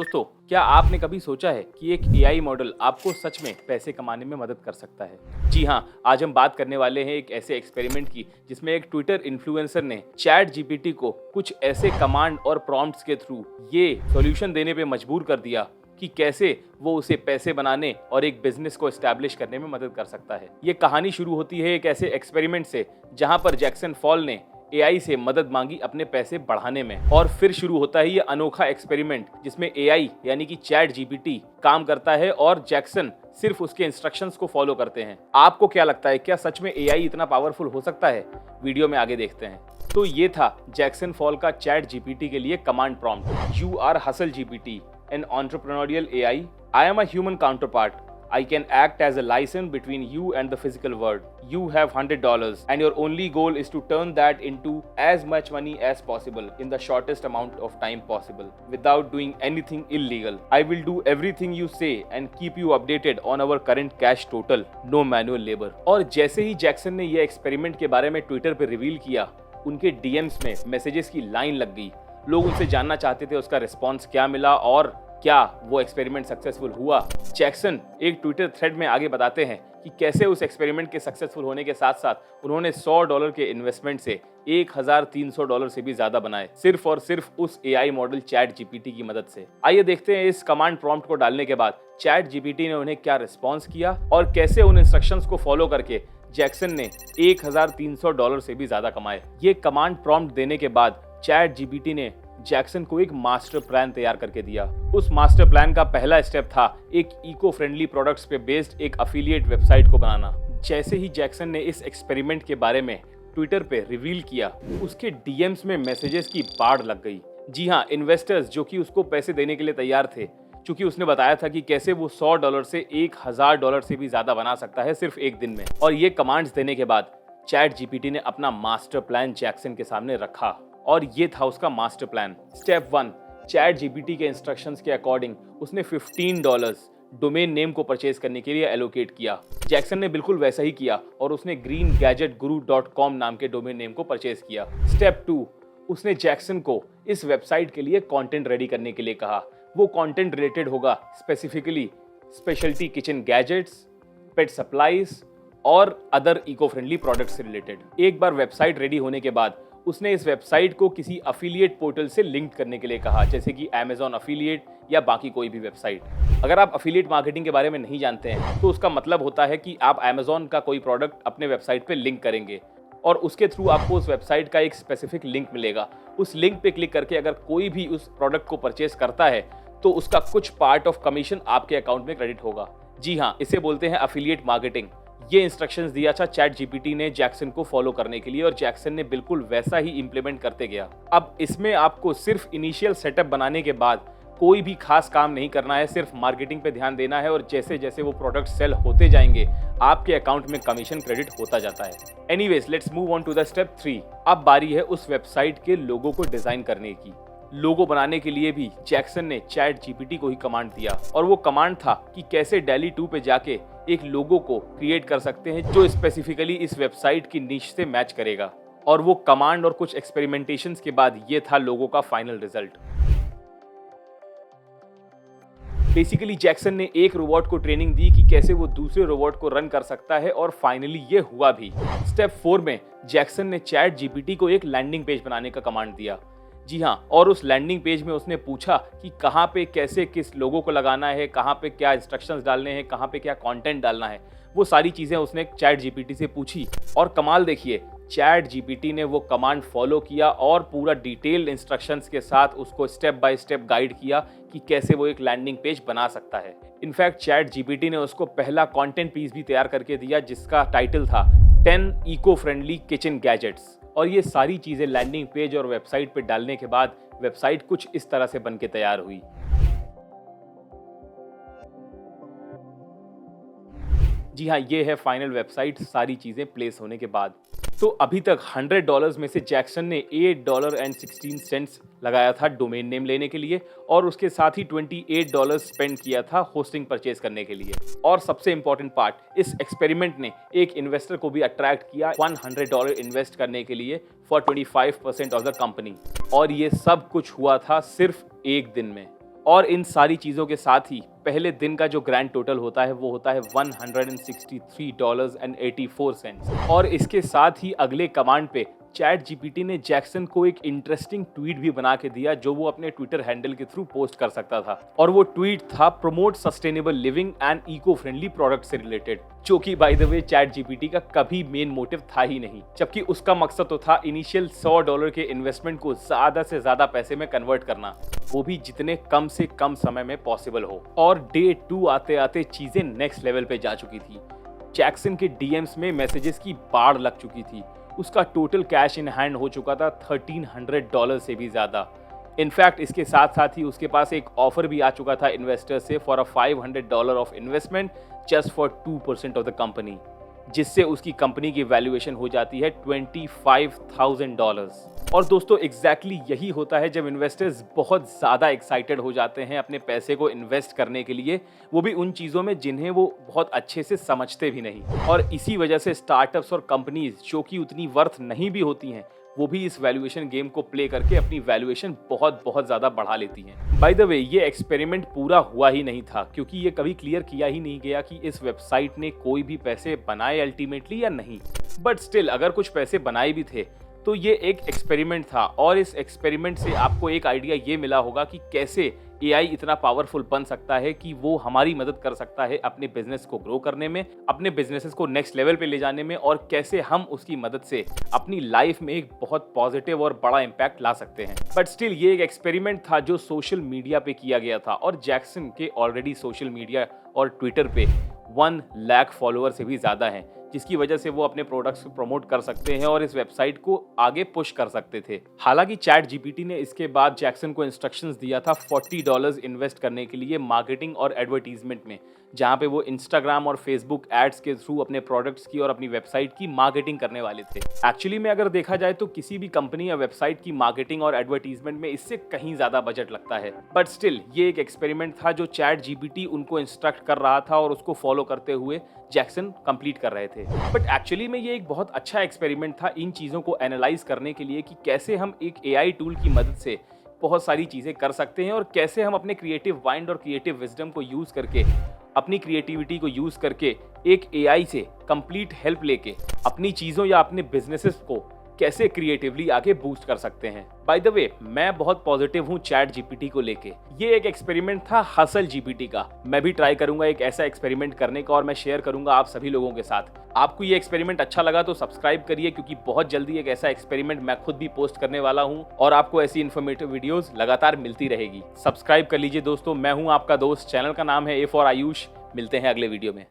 दोस्तों, क्या आपने कभी सोचा है कि एक एआई मॉडल आपको सच में पैसे कमाने में मदद कर सकता है? जी हाँ, आज हम बात करने वाले हैं एक ऐसे एक्सपेरिमेंट की जिसमें एक ट्विटर इन्फ्लुएंसर ने चैट जीपीटी को कुछ ऐसे कमांड और प्रॉम्प्ट्स के थ्रू ये सॉल्यूशन देने पे मजबूर कर दिया कि कैसे वो उसे पैसे बनाने और एक बिजनेस को एस्टैब्लिश करने में मदद कर सकता है। ये कहानी शुरू होती है एक ऐसे एक्सपेरिमेंट से जहां पर जैक्सन फॉल ने एआई से मदद मांगी अपने पैसे बढ़ाने में, और फिर शुरू होता है ये अनोखा एक्सपेरिमेंट जिसमें एआई यानी कि चैट जीपीटी काम करता है और जैक्सन सिर्फ उसके इंस्ट्रक्शंस को फॉलो करते हैं। आपको क्या लगता है, क्या सच में एआई इतना पावरफुल हो सकता है? वीडियो में आगे देखते हैं। तो ये था जैक्सन फॉल का चैट जीपीटी के लिए command prompt. You are HustleGPT, an entrepreneurial AI. I am a human counterpart. I can act as a liaison between you and the physical world. You have $100 and your only goal is to turn that into as much money as possible in the shortest amount of time possible without doing anything illegal. I will do everything you say and keep you updated on our current cash total. No manual labor. और जैसे ही Jackson ने ये experiment के बारे में Twitter पे reveal किया, उनके डीएम्स में मैसेजेस की लाइन लग गई। लोग उनसे जानना चाहते थे उसका रिस्पॉन्स क्या मिला और क्या वो एक्सपेरिमेंट सक्सेसफुल हुआ। जैक्सन एक ट्विटर थ्रेड में आगे बताते हैं कि कैसे उस एक्सपेरिमेंट के सक्सेसफुल होने के साथ साथ उन्होंने $100 के इन्वेस्टमेंट से $1300 से भी ज्यादा बनाए, सिर्फ और सिर्फ उस एआई मॉडल चैट जीपीटी की मदद से। आइए देखते हैं इस कमांड प्रॉम्प्ट को डालने के बाद चैट जीपीटी ने उन्हें क्या रिस्पॉन्स किया और कैसे उन इंस्ट्रक्शंस को फॉलो करके जैक्सन ने $1300 से भी ज्यादा कमाए। ये कमांड प्रॉम्प्ट देने के बाद चैट जीपीटी ने जैक्सन को एक मास्टर प्लान तैयार करके दिया। उस मास्टर प्लान का पहला स्टेप था एक इको फ्रेंडली प्रोडक्ट्स पे बेस्ड एक अफिलिएट वेबसाइट को बनाना। जैसे ही जैक्सन ने इस एक्सपेरिमेंट के बारे में ट्विटर पे रिवील किया, उसके डीएम्स में मैसेजेस की बाढ़ लग गई। जी हाँ, इन्वेस्टर्स जो कि उसको पैसे देने के लिए तैयार थे, क्योंकि उसने बताया था कि कैसे वो $100 से $1000 से भी ज्यादा बना सकता है सिर्फ एक दिन में। और ये कमांड्स देने के बाद चैट जीपीटी ने अपना मास्टर प्लान जैक्सन के सामने रखा और ये था उसका master plan. Step 1, chat GPT के इंस्ट्रक्शंस के अकॉर्डिंग उसने $15 डोमेन नेम को परचेज करने के लिए एलोकेट किया। जैक्सन ने बिल्कुल वैसा ही किया और उसने greengadgetguru.com नाम के डोमेन नेम को परचेज किया। स्टेप 2, उसने जैक्सन को इस वेबसाइट के लिए कंटेंट रेडी करने के लिए कहा। वो कंटेंट रिलेटेड होगा स्पेसिफिकली स्पेशलिटी किचन गैजेट्स, पेट सप्लाईज और अदर इको फ्रेंडली प्रोडक्ट्स से रिलेटेड। एक बार वेबसाइट रेडी होने के बाद उसने इस वेबसाइट को किसी अफिलिएट पोर्टल से लिंक करने के लिए कहा, जैसे कि Amazon अफिलिएट या बाकी कोई भी वेबसाइट। अगर आप अफिलिएट मार्केटिंग के बारे में नहीं जानते हैं तो उसका मतलब होता है कि आप Amazon का कोई प्रोडक्ट अपने वेबसाइट पे लिंक करेंगे और उसके थ्रू आपको उस वेबसाइट का एक स्पेसिफिक लिंक मिलेगा। उस लिंक पे क्लिक करके अगर कोई भी उस प्रोडक्ट को परचेस करता है तो उसका कुछ पार्ट ऑफ कमीशन आपके अकाउंट में क्रेडिट होगा। जी हाँ, इसे बोलते हैं अफिलिएट मार्केटिंग। ये इंस्ट्रक्शंस दिया था चैट जीपीटी ने जैक्सन को फॉलो करने के लिए और जैक्सन ने बिल्कुल वैसा ही इंप्लीमेंट करते गया। अब इसमें आपको सिर्फ इनिशियल सेटअप बनाने के बाद कोई भी खास काम नहीं करना है, सिर्फ मार्केटिंग पे ध्यान देना है और जैसे जैसे वो प्रोडक्ट सेल होते जाएंगे आपके अकाउंट में कमीशन क्रेडिट होता जाता है। Anyways, let's move on to the step 3। अब बारी है उस वेबसाइट के लोगो को डिजाइन करने की। लोगो बनाने के लिए भी जैक्सन ने चैट जीपीटी को ही कमांड दिया और वो कमांड था कि कैसे DALL-E 2 पे जाके एक लोगो को क्रिएट कर सकते हैं जो स्पेसिफिकली इस वेबसाइट की निश से मैच करेगा। और वो कमांड और कुछ एक्सपेरिमेंटेशंस के बाद ये था लोगो का फाइनल रिजल्ट। बेसिकली जैक्सन ने एक रोबोट को ट्रेनिंग दी कि कैसे वो दूसरे रोबोट को रन कर सकता है और फाइनली ये हुआ भी। स्टेप 4 में जैक्सन ने चैट जीपीटी को एक लैंडिंग पेज बनाने का कमांड दिया। जी हाँ, और उस लैंडिंग पेज में उसने पूछा कि कहाँ पे कैसे किस लोगों को लगाना है, कहाँ पे क्या इंस्ट्रक्शंस डालने हैं, कहाँ पे क्या कंटेंट डालना है। वो सारी चीज़ें उसने चैट जीपीटी से पूछी और कमाल देखिए, चैट जीपीटी ने वो कमांड फॉलो किया और पूरा डिटेल्ड इंस्ट्रक्शंस के साथ उसको स्टेप बाय स्टेप गाइड किया कि कैसे वो एक लैंडिंग पेज बना सकता है। इनफैक्ट चैट जीपीटी ने उसको पहला कंटेंट पीस भी तैयार करके दिया जिसका टाइटल था 10 इको फ्रेंडली किचन गैजेट्स। और ये सारी चीजें लैंडिंग पेज और वेबसाइट पे डालने के बाद वेबसाइट कुछ इस तरह से बनके तैयार हुई। जी हाँ, ये है फाइनल वेबसाइट सारी चीजें प्लेस होने के बाद। तो अभी तक $100 में से जैक्सन ने $8.16 लगाया था डोमेन नेम लेने के लिए और उसके साथ ही $28 स्पेंड किया था होस्टिंग परचेज करने के लिए। और सबसे इंपॉर्टेंट पार्ट, इस एक्सपेरिमेंट ने एक इन्वेस्टर को भी अट्रैक्ट किया $100 इन्वेस्ट करने के लिए फॉर 25% ऑफ द कंपनी। और ये सब कुछ हुआ था सिर्फ एक दिन में। और इन सारी चीज़ों के साथ ही पहले दिन का जो ग्रैंड टोटल होता है वो होता है $163.84 और इसके साथ ही अगले कमांड पे चैट जीपीटी ने जैक्सन को एक इंटरेस्टिंग ट्वीट भी बना के दिया जो वो अपने ट्विटर हैंडल के थ्रू पोस्ट कर सकता था और वो ट्वीट था promote sustainable living and eco friendly product से रिलेटेड, जो कि by the way ChatGPT का कभी मेन मोटिव था ही नहीं, जबकि उसका मकसद तो था इनिशियल $100 के इन्वेस्टमेंट को ज्यादा से ज्यादा पैसे में कन्वर्ट करना, वो भी जितने कम से कम समय में पॉसिबल हो। और डे 2 आते आते चीजें नेक्स्ट लेवल पे जा चुकी थी। जैक्सन के डीएम्स में मैसेजेस की बाढ़ लग चुकी थी, उसका टोटल कैश इन हैंड हो चुका था $1300 से भी ज्यादा। इनफैक्ट इसके साथ साथ ही उसके पास एक ऑफर भी आ चुका था इन्वेस्टर से for a $500 of investment just for 2% of the company, जिससे उसकी कंपनी की वैल्यूएशन हो जाती है $25,000। और दोस्तों एग्जैक्टली यही होता है जब इन्वेस्टर्स बहुत ज़्यादा एक्साइटेड हो जाते हैं अपने पैसे को इन्वेस्ट करने के लिए, वो भी उन चीज़ों में जिन्हें वो बहुत अच्छे से समझते भी नहीं। और इसी वजह से स्टार्टअप्स और कंपनीज जो कि उतनी वर्थ नहीं भी होती हैं, वो भी इस वैल्यूएशन गेम को प्ले करके अपनी वैल्यूएशन बहुत ज़्यादा बढ़ा लेती हैं। बाय द वे ये एक्सपेरिमेंट पूरा हुआ ही नहीं था, क्योंकि ये कभी क्लियर किया ही नहीं गया कि इस वेबसाइट ने कोई भी पैसे बनाए अल्टीमेटली या नहीं। बट स्टिल अगर कुछ पैसे बनाए भी थे तो ये एक एक्सपेरिमेंट था और इस एक्सपेरिमेंट से आपको एक आइडिया ये मिला होगा कि कैसे एआई इतना पावरफुल बन सकता है कि वो हमारी मदद कर सकता है अपने बिजनेस को ग्रो करने में, अपने बिजनेसेस को नेक्स्ट लेवल पे ले जाने में, और कैसे हम उसकी मदद से अपनी लाइफ में एक बहुत पॉजिटिव और बड़ा इम्पैक्ट ला सकते हैं। बट स्टिल ये एक एक्सपेरिमेंट था जो सोशल मीडिया पे किया गया था और जैक्सन के ऑलरेडी सोशल मीडिया और ट्विटर पे 1 लाख फॉलोअर से भी ज्यादा हैं, जिसकी वजह से वो अपने प्रोडक्ट्स को प्रमोट कर सकते हैं और इस वेबसाइट को आगे पुश कर सकते थे। हालांकि चैट जीपीटी ने इसके बाद जैक्सन को इंस्ट्रक्शंस दिया था $40 इन्वेस्ट करने के लिए मार्केटिंग और एडवर्टीजमेंट में, जहां पे वो इंस्टाग्राम और फेसबुक एड्स के थ्रू अपने प्रोडक्ट्स की और अपनी वेबसाइट की मार्केटिंग करने वाले थे। एक्चुअली में अगर देखा जाए तो किसी भी कंपनी या वेबसाइट की मार्केटिंग और एडवर्टीजमेंट में इससे कहीं ज्यादा बजट लगता है। बट स्टिल ये एक एक्सपेरिमेंट था जो चैट जीपीटी उनको इंस्ट्रक्ट कर रहा था और उसको फॉलो करते हुए जैक्सन कंप्लीट कर रहे थे। बट एक्चुअली में ये एक बहुत अच्छा एक्सपेरिमेंट था इन चीज़ों को एनालाइज करने के लिए कि कैसे हम एक एआई टूल की मदद से बहुत सारी चीज़ें कर सकते हैं और कैसे हम अपने क्रिएटिव माइंड और क्रिएटिव विजडम को यूज़ करके, अपनी क्रिएटिविटी को यूज़ करके एक एआई से कंप्लीट हेल्प लेके अपनी चीज़ों या अपने बिजनेसेस को कैसे क्रिएटिवली आगे बूस्ट कर सकते हैं। बाय द वे मैं बहुत पॉजिटिव हूँ चैट जीपीटी को लेके। ये एक एक्सपेरिमेंट था हसल जीपीटी का। मैं भी ट्राई करूंगा एक ऐसा एक्सपेरिमेंट करने का और मैं शेयर करूंगा आप सभी लोगों के साथ। आपको ये एक्सपेरिमेंट अच्छा लगा तो सब्सक्राइब करिए, क्योंकि बहुत जल्दी एक ऐसा एक्सपेरिमेंट मैं खुद भी पोस्ट करने वाला हूँ और आपको ऐसी इन्फॉर्मेटिव वीडियोस लगातार मिलती रहेगी। सब्सक्राइब कर लीजिए दोस्तों। मैं हूँ आपका दोस्त, चैनल का नाम है A for आयुष। मिलते हैं अगले वीडियो में।